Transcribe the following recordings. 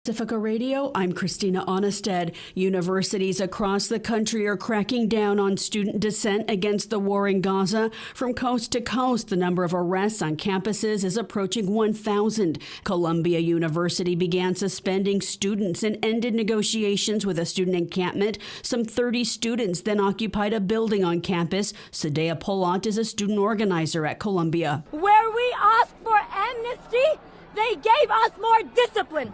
Pacifica Radio, I'm Christina Onnested. Universities across the country are cracking down on student dissent against the war in Gaza. From coast to coast, the number of arrests on campuses is approaching 1,000. Columbia University began suspending students and ended negotiations with a student encampment. Some 30 students then occupied a building on campus. Sadea Polat is a student organizer at Columbia. Where we asked for amnesty, they gave us more discipline.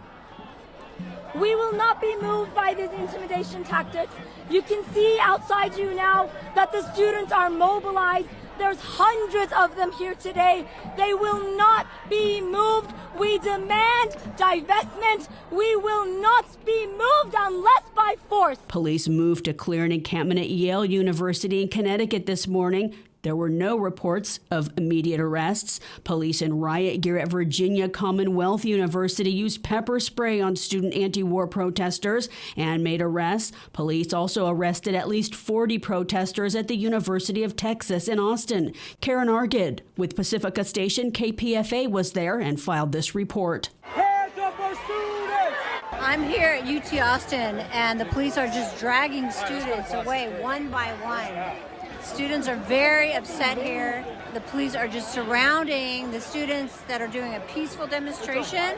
We will not be moved by these intimidation tactics. You can see outside you now that the students are mobilized. There's hundreds of them here today. They will not be moved. We demand divestment. We will not be moved unless by force. Police moved to clear an encampment at Yale University in Connecticut this morning. There were no reports of immediate arrests. Police in riot gear at Virginia Commonwealth University used pepper spray on student anti-war protesters and made arrests. Police also arrested at least 40 protesters at the University of Texas in Austin. Karen Argid with Pacifica station KPFA was there and filed this report. Hands up for students! I'm here at UT Austin, and the police are just dragging students away one by one. Students are very upset here. The police are just surrounding the students that are doing a peaceful demonstration,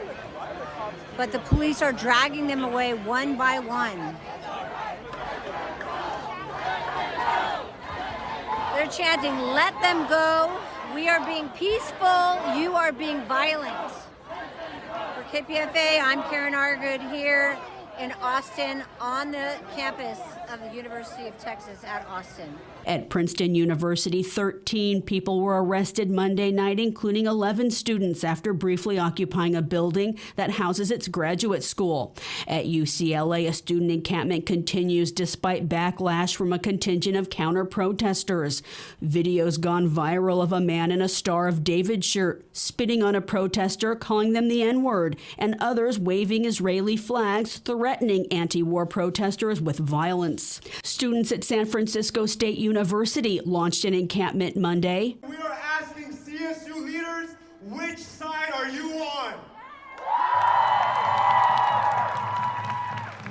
but the police are dragging them away one by one. They're chanting, "Let them go. We are being peaceful. You are being violent." For KPFA, I'm Karen Argood here in Austin on the campus of the University of Texas at Austin. At Princeton University, 13 people were arrested Monday night, including 11 students, after briefly occupying a building that houses its graduate school. At UCLA, a student encampment continues despite backlash from a contingent of counter-protesters. Videos gone viral of a man in a Star of David shirt spitting on a protester, calling them the N-word, and others waving Israeli flags, threatening anti-war protesters with violence. Students at San Francisco State University launched an encampment Monday. We are asking CSU leaders, which side are you on?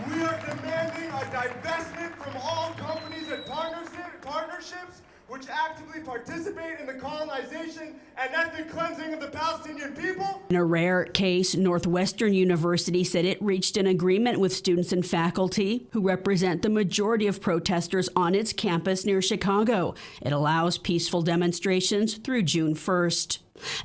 We are demanding a divestment from all companies and partnerships which actively participate in the colonization and ethnic cleansing of the Palestinian people. In a rare case, Northwestern University said it reached an agreement with students and faculty who represent the majority of protesters on its campus near Chicago. It allows peaceful demonstrations through June 1st.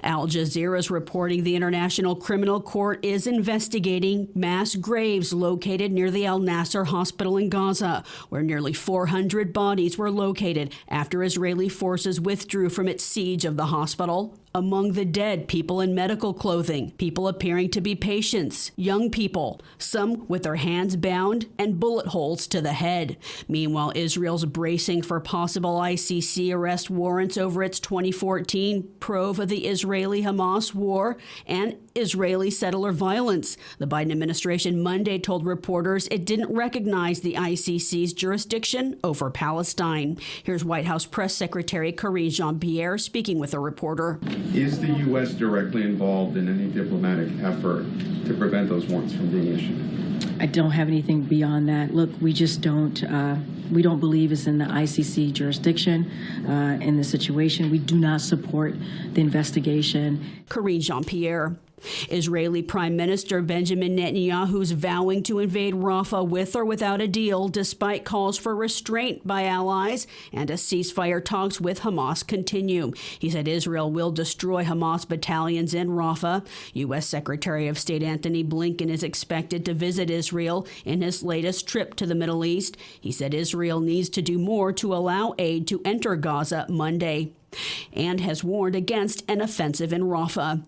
Al Jazeera is reporting the International Criminal Court is investigating mass graves located near the Al Nasser hospital in Gaza, where nearly 400 bodies were located after Israeli forces withdrew from its siege of the hospital. Among the dead, people in medical clothing, people appearing to be patients, young people, some with their hands bound and bullet holes to the head. Meanwhile, Israel's bracing for possible ICC arrest warrants over its 2014 probe of the Israeli-Hamas war and Israeli settler violence. The Biden administration Monday told reporters it didn't recognize the ICC's jurisdiction over Palestine. Here's White House Press Secretary Karine Jean-Pierre speaking with a reporter. Is the U.S. directly involved in any diplomatic effort to prevent those warrants from being issued? I don't have anything beyond that. Look, we just don't. We don't believe it's in the ICC jurisdiction in this situation. We do not support the investigation. Karine Jean-Pierre. Israeli Prime Minister Benjamin Netanyahu's vowing to invade Rafah with or without a deal, despite calls for restraint by allies and a ceasefire talks with Hamas continue. He said Israel will destroy Hamas battalions in Rafah. U.S. Secretary of State Antony Blinken is expected to visit Israel in his latest trip to the Middle East. He said Israel needs to do more to allow aid to enter Gaza Monday, and has warned against an offensive in Rafah.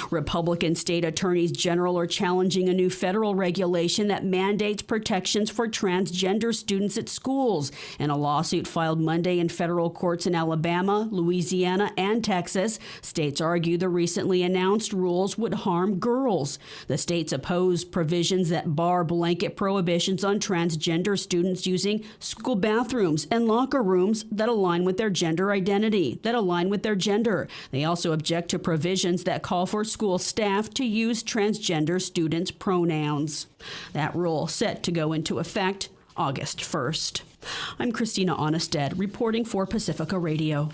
Republican state attorneys general are challenging a new federal regulation that mandates protections for transgender students at schools. In a lawsuit filed Monday in federal courts in Alabama, Louisiana, and Texas, states argue the recently announced rules would harm girls. The states oppose provisions that bar blanket prohibitions on transgender students using school bathrooms and locker rooms that align with their gender identity. identity that align with their gender. They also object to provisions that call for school staff to use transgender students' pronouns. That rule set to go into effect August 1st. I'm Christina Onnested, reporting for Pacifica Radio.